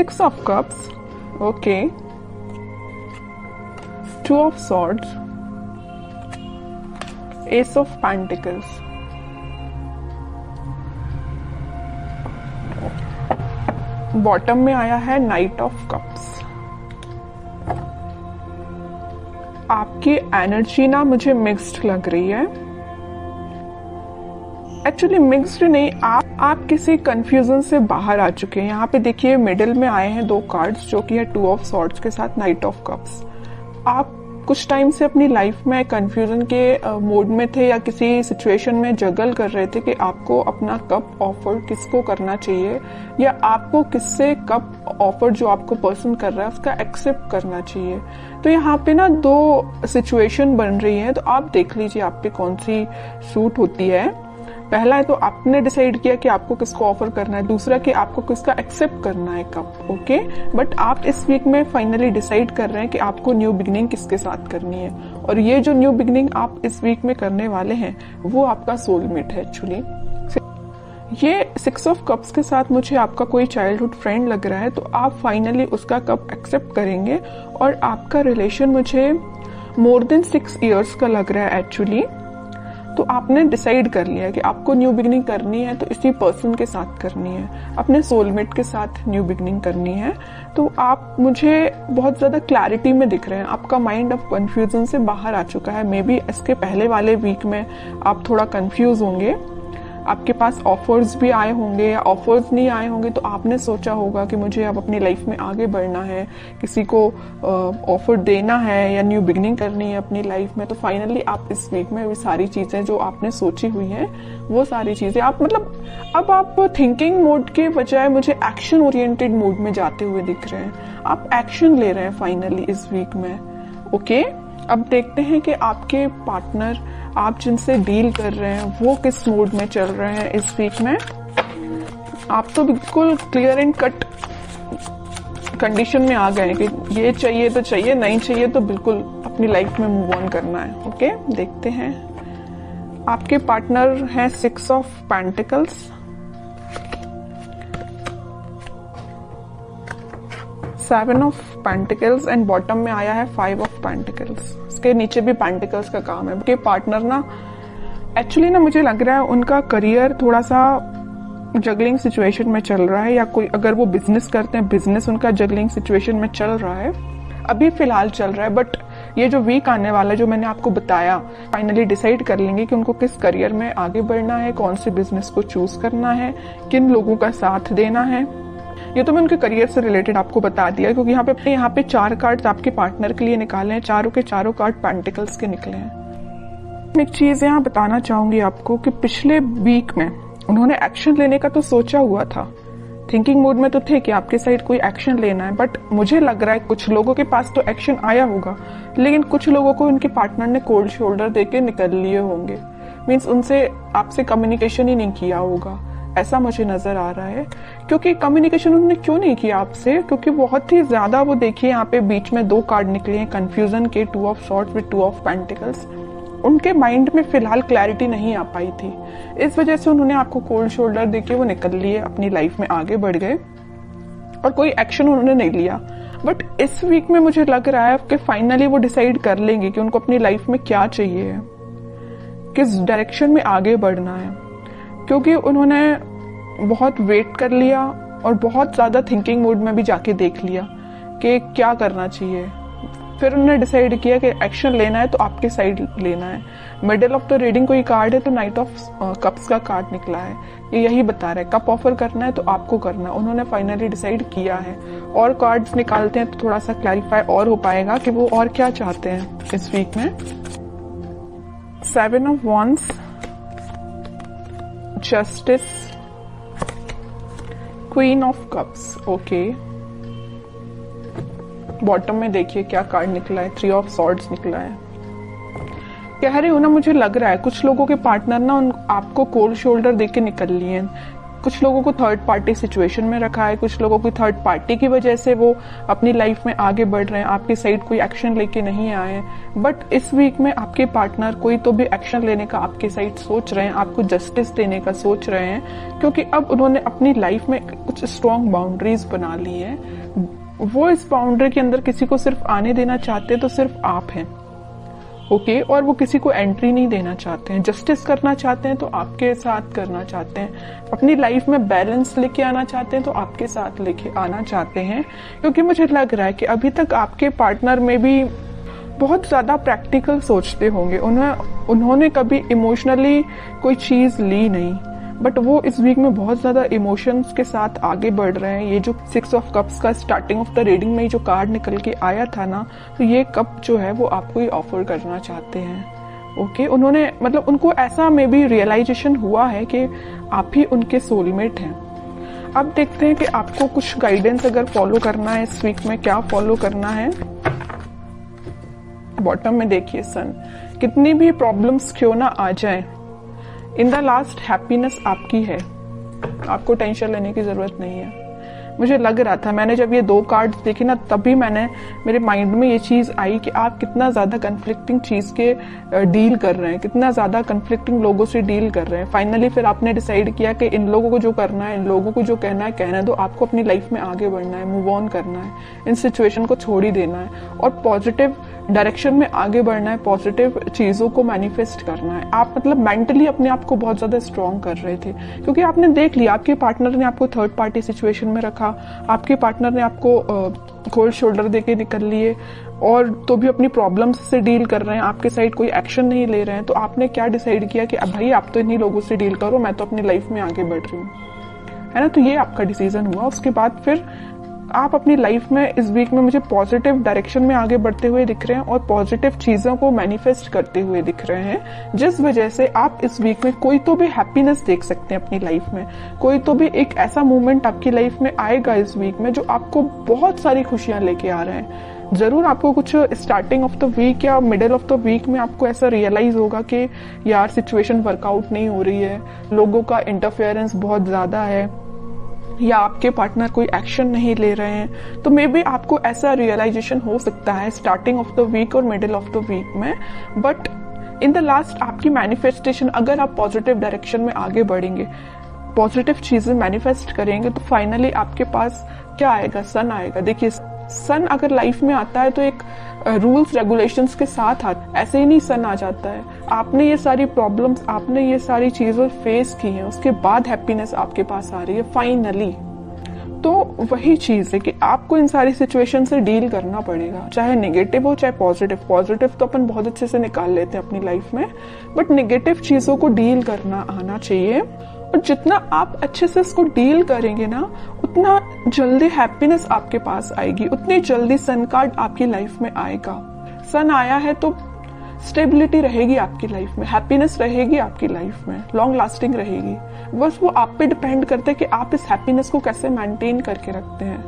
6 of cups, okay, 2 of swords, ace of pentacles, bottom में आया है नाइट ऑफ कप्स। आपकी एनर्जी ना मुझे मिक्स्ड लग रही है। एक्चुअली मिक्स्ड नहीं, आप किसी कंफ्यूजन से बाहर आ चुके हैं। यहाँ पे देखिए मिडिल में आए हैं 2 कार्ड्स जो कि है 2 ऑफ सॉर्ड्स के साथ नाइट ऑफ कप्स। आप कुछ टाइम से अपनी लाइफ में कंफ्यूजन के मोड में थे या किसी सिचुएशन में जगल कर रहे थे कि आपको अपना कप ऑफर किसको करना चाहिए या आपको किससे कप ऑफर जो आपको पर्सन कर रहा है उसका एक्सेप्ट करना चाहिए। तो यहाँ पे ना 2 सिचुएशन बन रही है, तो आप देख लीजिए आप पे कौन सी सूट होती है। पहला है तो आपने डिसाइड किया कि आपको किसको ऑफर करना है, दूसरा कि आपको किसका एक्सेप्ट करना है कप, ओके। बट आप इस वीक में फाइनली डिसाइड कर रहे हैं कि आपको न्यू बिगनिंग किसके साथ करनी है, और ये जो न्यू बिगनिंग आप इस वीक में करने वाले हैं वो आपका सोलमेट है। एक्चुअली ये 6 ऑफ कप्स के साथ मुझे आपका कोई चाइल्डहुड फ्रेंड लग रहा है, तो आप फाइनली उसका कप एक्सेप्ट करेंगे और आपका रिलेशन मुझे मोर देन 6 इयर्स का लग रहा है एक्चुअली। तो आपने डिसाइड कर लिया है कि आपको न्यू बिगनिंग करनी है तो इसी पर्सन के साथ करनी है, अपने सोलमेट के साथ न्यू बिगनिंग करनी है। तो आप मुझे बहुत ज्यादा क्लैरिटी में दिख रहे हैं, आपका माइंड अब कंफ्यूजन से बाहर आ चुका है। मे बी इसके पहले वाले वीक में आप थोड़ा कंफ्यूज होंगे, आपके पास ऑफर्स भी आए होंगे या ऑफर्स नहीं आए होंगे, तो आपने सोचा होगा कि मुझे अब अपनी लाइफ में आगे बढ़ना है, किसी को ऑफर देना है या न्यू बिगनिंग करनी है अपनी लाइफ में। तो फाइनली आप इस वीक में वो सारी चीजें जो आपने सोची हुई हैं वो सारी चीजें आप मतलब अब आप थिंकिंग मोड के बजाय मुझे एक्शन ओरिएंटेड मोड में जाते हुए दिख रहे हैं। आप एक्शन ले रहे हैं फाइनली इस वीक में, ओके। अब देखते हैं कि आपके पार्टनर, आप जिनसे डील कर रहे हैं, वो किस मूड में चल रहे हैं इस वीक में। आप तो बिल्कुल क्लियर एंड कट कंडीशन में आ गए कि ये चाहिए तो चाहिए, नहीं चाहिए तो बिल्कुल अपनी लाइफ में मूव ऑन करना है, ओके। देखते हैं आपके पार्टनर हैं 6 of pentacles, 7 of pentacles and bottom में आया है 5 ऑफ पेंटिकल्स। इसके नीचे भी पेंटिकल्स का काम है। कि पार्टनर ना एक्चुअली ना मुझे लग रहा है उनका करियर थोड़ा सा जगलिंग सिचुएशन में चल रहा है, या कोई अगर वो बिजनेस करते हैं बिजनेस उनका जगलिंग सिचुएशन में चल रहा है, अभी फिलहाल चल रहा है। बट ये जो वीक आने वाला है जो मैंने आपको बताया, फाइनली डिसाइड कर लेंगे कि उनको किस करियर में आगे बढ़ना है, कौन से बिजनेस को चूज करना है, किन लोगों का साथ देना है। ये तो मैं उनके करियर से रिलेटेड आपको बता दिया, क्योंकि यहाँ पे 4 कार्ड्स आपके पार्टनर के लिए निकाले हैं, चारों के चारों कार्ड पेंटिकल्स के निकले हैं। एक चीज यहाँ बताना चाहूंगी आपको कि पिछले वीक में उन्होंने एक्शन लेने का तो सोचा हुआ था, थिंकिंग मोड में तो थे कि आपके साइड कोई एक्शन लेना है, बट मुझे लग रहा है कुछ लोगों के पास तो एक्शन आया होगा, लेकिन कुछ लोगों को उनके पार्टनर ने कोल्ड शोल्डर देके निकल लिए होंगे। मीन्स उनसे आपसे कम्युनिकेशन ही नहीं किया होगा, ऐसा मुझे नजर आ रहा है। क्योंकि कम्युनिकेशन उन्होंने क्यों नहीं किया आपसे, क्योंकि बहुत ही ज्यादा वो देखिए यहाँ पे बीच में 2 कार्ड निकले हैं कंफ्यूजन के, 2 of swords with 2 of pentacles. उनके माइंड में फिलहाल क्लैरिटी नहीं आ पाई थी, इस वजह से उन्होंने आपको कोल्ड शोल्डर देके वो निकल लिए, अपनी लाइफ में आगे बढ़ गए और कोई एक्शन उन्होंने नहीं लिया। बट इस वीक में मुझे लग रहा है कि फाइनली वो डिसाइड कर लेंगे कि उनको अपनी लाइफ में क्या चाहिए, किस डायरेक्शन में आगे बढ़ना है, क्योंकि उन्होंने बहुत वेट कर लिया और बहुत ज्यादा थिंकिंग मोड में भी जाके देख लिया कि क्या करना चाहिए। फिर उन्होंने डिसाइड किया कि एक्शन लेना है तो आपके साइड लेना है। मिडिल ऑफ द रीडिंग कोई कार्ड है तो नाइट ऑफ कप्स का कार्ड निकला है, ये यही बता रहा है कप ऑफर करना है तो आपको करना है। उन्होंने फाइनली डिसाइड किया है, और कार्ड्स निकालते हैं तो थोड़ा सा क्लैरिफाई और हो पाएगा कि वो और क्या चाहते हैं इस वीक में। 7 of wands, justice, queen of cups, okay. Bottom में देखिए क्या कार्ड निकला है, 3 ऑफ सॉर्ड्स निकला है। कह रही हूं ना, मुझे लग रहा है कुछ लोगों के पार्टनर ना आपको कोल्ड शोल्डर देके निकल लिए हैं, कुछ लोगों को थर्ड पार्टी सिचुएशन में रखा है, कुछ लोगों की थर्ड पार्टी की वजह से वो अपनी लाइफ में आगे बढ़ रहे हैं, आपकी साइड कोई एक्शन लेके नहीं आए हैं। बट इस वीक में आपके पार्टनर कोई तो भी एक्शन लेने का आपकी साइड सोच रहे हैं, आपको जस्टिस देने का सोच रहे हैं, क्योंकि अब उन्होंने अपनी लाइफ में कुछ स्ट्रॉन्ग बाउंड्रीज बना ली है। वो इस बाउंड्री के अंदर किसी को सिर्फ आने देना चाहते तो सिर्फ आप हैं, ओके। और वो किसी को एंट्री नहीं देना चाहते हैं। जस्टिस करना चाहते हैं तो आपके साथ करना चाहते हैं, अपनी लाइफ में बैलेंस लेके आना चाहते हैं तो आपके साथ लेके आना चाहते हैं। क्योंकि मुझे लग रहा है कि अभी तक आपके पार्टनर में भी बहुत ज्यादा प्रैक्टिकल सोचते होंगे, उन्होंने कभी इमोशनली कोई चीज ली नहीं, बट वो इस वीक में बहुत ज्यादा इमोशंस के साथ आगे बढ़ रहे हैं। ये जो 6 ऑफ कप्स का स्टार्टिंग ऑफ द रीडिंग में जो कार्ड निकल के आया था ना, तो ये कप जो है वो आपको ही ऑफर करना चाहते हैं, ओके। उन्होंने मतलब उनको ऐसा में भी रियलाइजेशन हुआ है कि आप ही उनके सोलमेट हैं। अब देखते हैं कि आपको कुछ गाइडेंस अगर फॉलो करना है इस वीक में, क्या फॉलो करना है। बॉटम में देखिए सन, कितनी भी प्रॉब्लम्स क्यों ना आ जाए, इन द लास्ट हैप्पीनेस आपकी है, आपको टेंशन लेने की जरूरत नहीं है। मुझे लग रहा था, मैंने जब ये 2 कार्ड देखे ना, तभी मेरे माइंड में ये चीज आई कि आप कितना ज्यादा कन्फ्लिक्टिंग चीज के डील कर रहे हैं, कितना ज्यादा कन्फ्लिक्टिंग लोगों से डील कर रहे हैं। फाइनली फिर आपने डिसाइड किया कि इन लोगों को जो करना है, इन लोगों को जो कहना है कहना दो, आपको अपनी लाइफ में आगे बढ़ना है, मूव ऑन करना है, इन सिचुएशन को छोड़ ही देना है और पॉजिटिव डायरेक्शन में आगे बढ़ना है, पॉजिटिव चीजों को मैनिफेस्ट करना है। आप मतलब मेंटली अपने आप को बहुत ज्यादा स्ट्रॉन्ग कर रहे थे, क्योंकि आपने देख लिया आपके पार्टनर ने आपको थर्ड पार्टी सिचुएशन में रखा, आपके पार्टनर ने आपको कोल्ड शोल्डर देके निकल लिए और तो भी अपनी प्रॉब्लम्स से डील कर रहे हैं, आपके साइड कोई एक्शन नहीं ले रहे हैं। तो आपने क्या डिसाइड किया कि अब भाई आप तो इन्हीं लोगों से डील करो, मैं तो अपनी लाइफ में आगे बढ़ रही हूँ, है ना। तो ये आपका डिसीजन हुआ। उसके बाद फिर आप अपनी लाइफ में इस वीक में मुझे पॉजिटिव डायरेक्शन में आगे बढ़ते हुए दिख रहे हैं और पॉजिटिव चीजों को मैनिफेस्ट करते हुए दिख रहे हैं, जिस वजह से आप इस वीक में कोई तो भी हैप्पीनेस देख सकते हैं अपनी लाइफ में। कोई तो भी एक ऐसा मोमेंट आपकी लाइफ में आएगा इस वीक में जो आपको बहुत सारी खुशियां लेके आ रहे हैं। जरूर आपको कुछ स्टार्टिंग ऑफ द वीक या मिडिल ऑफ द वीक में आपको ऐसा रियलाइज होगा कि यार सिचुएशन वर्कआउट नहीं हो रही है, लोगों का इंटरफेरेंस बहुत ज्यादा है, या आपके पार्टनर कोई एक्शन नहीं ले रहे हैं। तो मे बी आपको ऐसा रियलाइजेशन हो सकता है स्टार्टिंग ऑफ द वीक और मिडिल ऑफ द वीक में। बट इन द लास्ट आपकी मैनिफेस्टेशन, अगर आप पॉजिटिव डायरेक्शन में आगे बढ़ेंगे, पॉजिटिव चीजें मैनिफेस्ट करेंगे, तो फाइनली आपके पास क्या आएगा, सन आएगा। देखिए सन अगर लाइफ में आता है तो एक रूल्स रेगुलेशंस के साथ आता है, ऐसे ही नहीं सन आ जाता है। आपने ये सारी प्रॉब्लम्स, आपने ये सारी चीजें फेस की हैं, उसके बाद हैप्पीनेस आपके पास आ रही है फाइनली। तो वही चीज है कि आपको इन सारी सिचुएशन से डील करना पड़ेगा, चाहे नेगेटिव हो चाहे पॉजिटिव। पॉजिटिव तो अपन बहुत अच्छे से निकाल लेते हैं अपनी लाइफ में, बट नेगेटिव चीजों को डील करना आना चाहिए। और जितना आप अच्छे से इसको डील करेंगे ना, उतना जल्दी हैप्पीनेस आपके पास आएगी, उतनी जल्दी सन कार्ड आपकी लाइफ में आएगा। सन आया है तो स्टेबिलिटी रहेगी आपकी लाइफ में, हैप्पीनेस रहेगी आपकी लाइफ में, लॉन्ग लास्टिंग रहेगी। बस वो आप पे डिपेंड करता है कि आप इस हैप्पीनेस को कैसे मेंटेन करके रखते हैं।